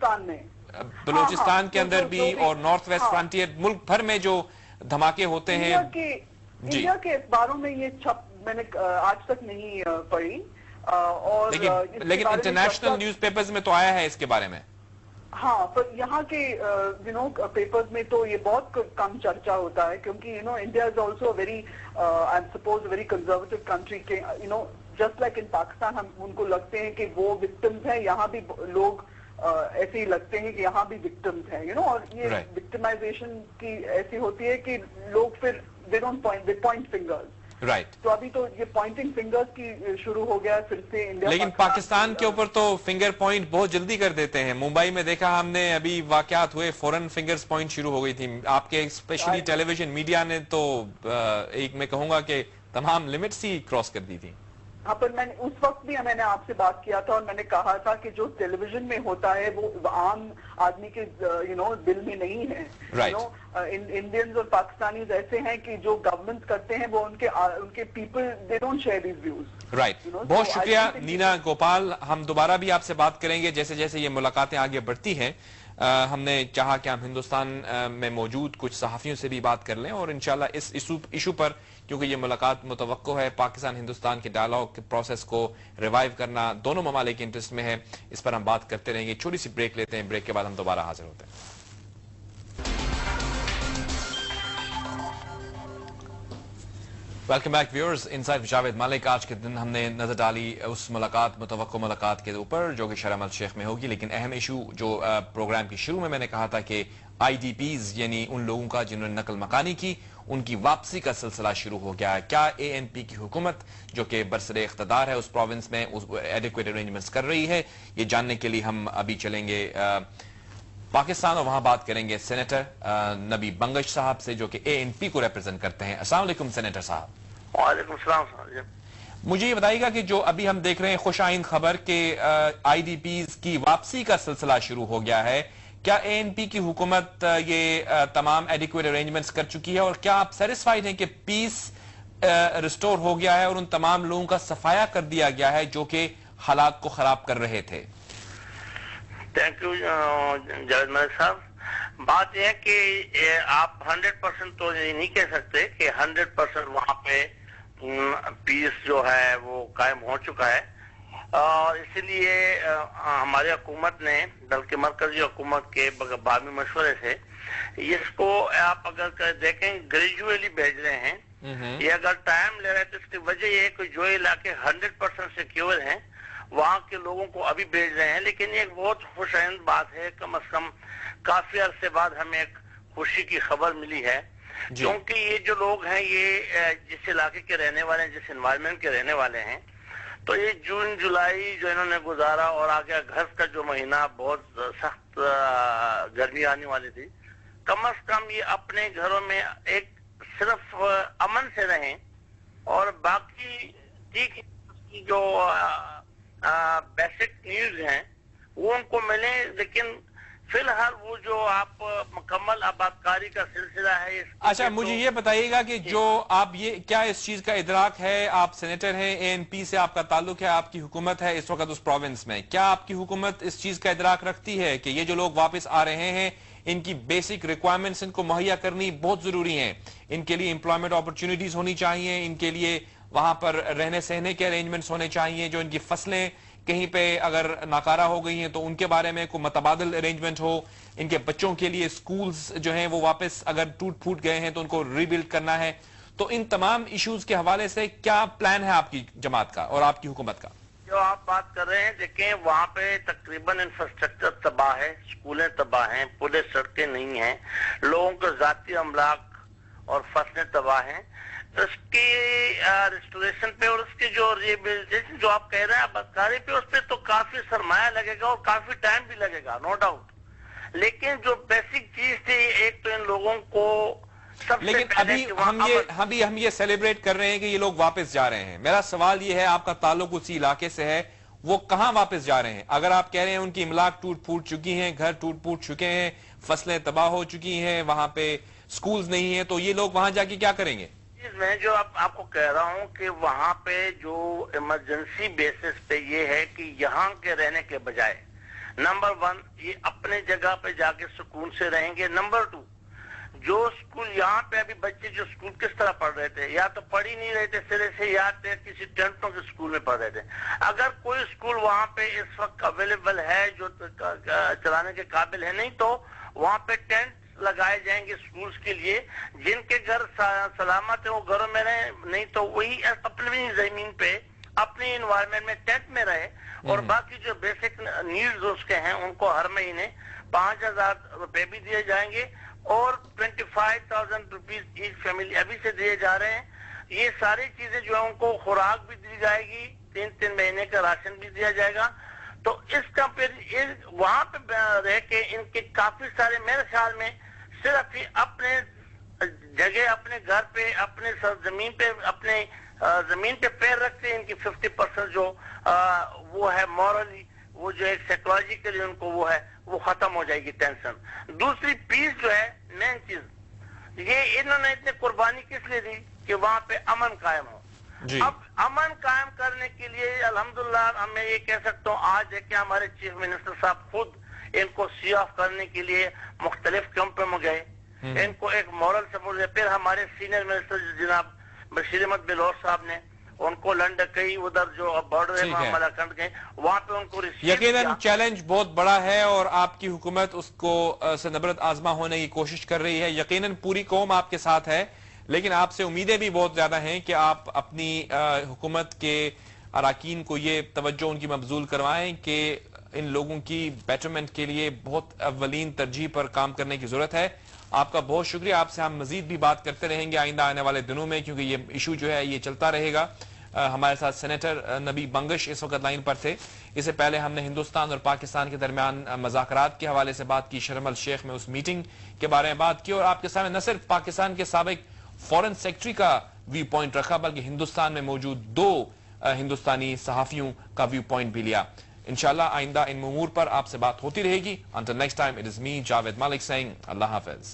बलूचिस्तान में, बलूचिस्तान के अंदर भी और नॉर्थ वेस्ट फ्रंटियर, मुल्क भर में जो धमाके होते हैं। इंडिया के अखबारों में ये मैंने आज तक नहीं पढ़ी, और लेकिन इंटरनेशनल न्यूज़पेपर्स में तो आया है इसके बारे में। हाँ, पर यहाँ के पेपर्स में तो ये बहुत कम चर्चा होता है, क्योंकि India is also very I suppose very conservative country के, जस्ट लाइक इन पाकिस्तान हम उनको लगते हैं कि वो विक्टिम्स हैं, यहाँ भी लोग ऐसे ही लगते हैं कि यहाँ भी विक्टिम्स हैं, और ये विक्टिमाइजेशन की ऐसी होती है कि लोग फिर दे पॉइंट फिंगर्स। राइट। तो अभी तो ये पॉइंटिंग फिंगर्स की शुरू हो गया फिर से इंडिया। लेकिन पाकिस्तान के ऊपर तो फिंगर पॉइंट बहुत जल्दी कर देते हैं। मुंबई में देखा हमने, अभी वाकयात हुए, फौरन फिंगर्स पॉइंट शुरू हो गई थी। आपके स्पेशली टेलीविजन मीडिया ने तो एक मैं कहूंगा कि तमाम लिमिट्स ही क्रॉस कर दी थी। हाँ, पर मैंने उस वक्त भी मैंने आपसे बात किया था और मैंने कहा था कि जो टेलीविजन में होता है वो आम आदमी के दिल में नहीं है। इंडियंस और पाकिस्तानीज ऐसे हैं कि जो गवर्नमेंट करते हैं वो उनके people they don't share these views. Right. बहुत शुक्रिया नीना गोपाल। हम दोबारा भी आपसे बात करेंगे जैसे जैसे ये मुलाकातें आगे बढ़ती हैं। हमने चाहा कि हम हिंदुस्तान में मौजूद कुछ सहाफ़ियों से भी बात कर लें और इंशाल्लाह इस इशू पर, क्योंकि ये मुलाकात मुतवक्को है, पाकिस्तान हिंदुस्तान के डायलॉग के प्रोसेस को रिवाइव करना दोनों ममालिक के इंटरेस्ट में है। इस पर हम बात करते रहेंगे। छोटी सी ब्रेक लेते हैं, ब्रेक के बाद हम दोबारा हाजिर होते हैं। Welcome back viewers, inside Javed Malik. आज के दिन हमने नजर डाली उस मुतवक्को मुलाकात के ऊपर जो कि शर्म अल शेख में होगी, लेकिन अहम इशू जो प्रोग्राम के शुरू में मैंने कहा था कि IDPs यानी उन लोगों का जिन्होंने नकल मकानी की, उनकी वापसी का सिलसिला शुरू हो गया है। क्या ANP की हुकूमत जो कि बरसरे इख्तदार है उस प्रोविंस में उस एडिक्वेट अरेंजमेंट्स कर रही है, ये जानने के लिए हम अभी चलेंगे पाकिस्तान और वहां बात करेंगे सेनेटर नबी बंगश साहब से जो कि ANP को रिप्रेजेंट करते हैं। अस्सलाम वालेकुम सेनेटर साहब। वालेकुम सलाम। मुझे ये बताइएगा कि जो अभी हम देख रहे हैं खुशाइन खबर के IDPs की वापसी का सिलसिला शुरू हो गया है, क्या ANP की हुकूमत ये तमाम एडिक्वेट अरेंजमेंट्स कर चुकी है और क्या आप सेटिस्फाइड हैं कि पीस रिस्टोर हो गया है और उन तमाम लोगों का सफाया कर दिया गया है जो कि हालात को खराब कर रहे थे? थैंक यू जावेद मलिक साहब। बात यह है कि आप 100% तो ये नहीं कह सकते कि 100% वहां पे पीस जो है वो कायम हो चुका है, और इसीलिए हमारी हुकूमत ने, बल्कि मरकजी हुकूमत के बामी मशवरे से इसको आप अगर देखें ग्रेजुअली भेज रहे हैं। ये अगर टाइम ले रहे हैं तो इसकी वजह ये है कि जो इलाके 100% सिक्योर हैं वहां के लोगों को अभी भेज रहे हैं। लेकिन ये एक बहुत खुशआइंद बात है, कम से कम काफी अरसे बाद हमें एक खुशी की खबर मिली है, क्योंकि ये जो लोग हैं ये जिस इलाके के रहने वाले हैं, जिस एनवायरमेंट के रहने वाले हैं, तो ये जून जुलाई जो इन्होंने गुजारा और आगे अगस्त का जो महीना बहुत सख्त गर्मी आने वाली थी, कम से कम ये अपने घरों में एक सिर्फ अमन से रहें और बाकी ठीक जो बेसिक न्यूज हैं वो उनको मिले। लेकिन फिलहाल वो जो आप मुकम्मल आबादकारी का सिलसिला है। अच्छा, मुझे ये बताइएगा कि जो आप ये क्या इस चीज का इदराक है, आप सेनेटर हैं, ANP से आपका ताल्लुक है, आपकी हुकूमत है इस वक्त उस प्रोविंस में, क्या आपकी हुकूमत इस चीज का इदराक रखती है कि ये जो लोग वापस आ रहे हैं इनकी बेसिक रिक्वायरमेंट्स इनको मुहैया करनी बहुत जरूरी है? इनके लिए एम्प्लॉयमेंट अपॉर्चुनिटीज होनी चाहिए, इनके लिए वहां पर रहने सहने के अरेंजमेंट्स होने चाहिए, जो इनकी फसलें कहीं पे अगर नाकारा हो गई हैं तो उनके बारे में कोई मतबादल अरेंजमेंट हो, इनके बच्चों के लिए स्कूल्स जो हैं वो वापस अगर टूट फूट गए हैं तो उनको रीबिल्ड करना है। तो इन तमाम इश्यूज के हवाले से क्या प्लान है आपकी जमात का और आपकी हुकूमत का? जो आप बात कर रहे हैं, देखें वहाँ पे तकरीबन इंफ्रास्ट्रक्चर तबाह है, स्कूलें तबाह हैं, पुलिस सड़कें नहीं हैं, लोगों के जाती अमलाक और फसलें तबाह हैं। उसकी रेस्टोरेशन पे और उसकी जो रिहेबिलिटेशन जो आप कह रहे हैं आबादकारी पे, उस पे तो काफी सरमाया लगेगा और काफी टाइम भी लगेगा, नो डाउट। लेकिन जो बेसिक चीज थी, एक तो इन लोगों को लेकिन अभी हम ये सेलिब्रेट कर रहे हैं कि ये लोग वापस जा रहे हैं। मेरा सवाल ये है, आपका ताल्लुक उसी इलाके से है, वो कहां वापस जा रहे हैं? अगर आप कह रहे हैं उनकी इमलाक टूट फूट चुकी हैं, घर टूट फूट चुके हैं, फसलें तबाह हो चुकी हैं, वहां पे स्कूल्स नहीं है, तो ये लोग वहां जाके क्या करेंगे? मैं जो आपको कह रहा हूं कि वहां पे जो इमरजेंसी बेसिस पे ये है कि यहाँ के रहने के बजाय نمبر 1 یہ اپنے جگہ پہ جا کے سکون سے رہیں گے. نمبر 2 جو اسکول یہاں پہ ابھی بچے جو اسکول کس طرح پڑھ رہے تھے, یا تو پڑھ ہی نہیں رہے تھے سرے سے, یا کسی ٹینٹوں کے اسکول میں پڑھ رہے تھے. اگر کوئی اسکول وہاں پہ اس وقت اویلیبل ہے جو چلانے کے قابل ہے, نہیں تو وہاں پہ ٹینٹ لگائے جائیں گے اسکولز کے لیے. جن کے گھر سلامت ہیں وہ گھروں میں رہیں, نہیں تو وہی اپنی زمین پہ اپنی انوائرمنٹ میں ٹینٹ میں رہے. اور باقی جو بیسک نیڈز اس کے ہیں ان کو ہر مہینے 5,000 روپے بھی دیے جائیں گے, اور 25,000 روپیز ایچ فیملی ابھی سے دیے جا رہے ہیں. یہ ساری چیزیں جو ہے ان کو خوراک بھی دی جائے گی, 3 مہینے کا راشن بھی دیا جائے گا. تو اس کا پھر وہاں پہ رہ کے ان کے کافی سارے, میرے خیال میں صرف ہی اپنے جگہ, اپنے گھر پہ, اپنے زمین پہ, اپنے زمین پہ پیر رکھتے ہیں, ان کی 50% جو وہ ہے مورلی, وہ جو ایک سائیکولوجیکلی ان کو وہ ہے وہ ختم ہو جائے گی ٹینشن. دوسری پیس جو ہے مین چیز, یہ انہوں نے اتنی قربانی کس لیے دی کہ وہاں پہ امن قائم ہو. اب امن قائم کرنے کے لیے الحمدللہ میں یہ کہہ سکتا ہوں آج ہے کہ ہمارے چیف منسٹر صاحب خود ان کو سی آف کرنے کے لیے مختلف کیمپوں میں گئے, ان کو ایک مورل سپورٹ دیا. پھر ہمارے سینئر منسٹر جناب بشیر احمد بلوچ صاحب نے ان کو لنڈن کئی ادھر جو بارڈر ہے وہاں ملاکنڈ گئے, وہاں پہ ان کو یقیناً چیلنج بہت بڑا ہے اور آپ کی حکومت اس کو سے نبرد آزما ہونے کی کوشش کر رہی ہے. یقیناً پوری قوم آپ کے ساتھ ہے, لیکن آپ سے امیدیں بھی بہت زیادہ ہیں کہ آپ اپنی حکومت کے اراکین کو یہ توجہ ان کی مبذول کروائیں کہ ان لوگوں کی بیٹرمنٹ کے لیے بہت اولین ترجیح پر کام کرنے کی ضرورت ہے. آپ کا بہت شکریہ. آپ سے ہم مزید بھی بات کرتے رہیں گے آئندہ آنے والے دنوں میں, کیونکہ یہ ایشو جو ہے یہ چلتا رہے گا. ہمارے ساتھ سینیٹر نبی بنگش اس وقت لائن پر تھے. اس سے پہلے ہم نے ہندوستان اور پاکستان کے درمیان مذاکرات کے حوالے سے بات کی, شرم الشیخ میں اس میٹنگ کے بارے میں بات کی, اور آپ کے سامنے نہ صرف پاکستان کے سابق فورن سیکرٹری کا ویو پوائنٹ رکھا بلکہ ہندوستان میں موجود 2 ہندوستانی صحافیوں کا ویو پوائنٹ بھی لیا. انشاءاللہ آئندہ ان امور پر آپ سے بات ہوتی رہے گی. Until next time, it is me, Javed Malik saying Allah Hafiz.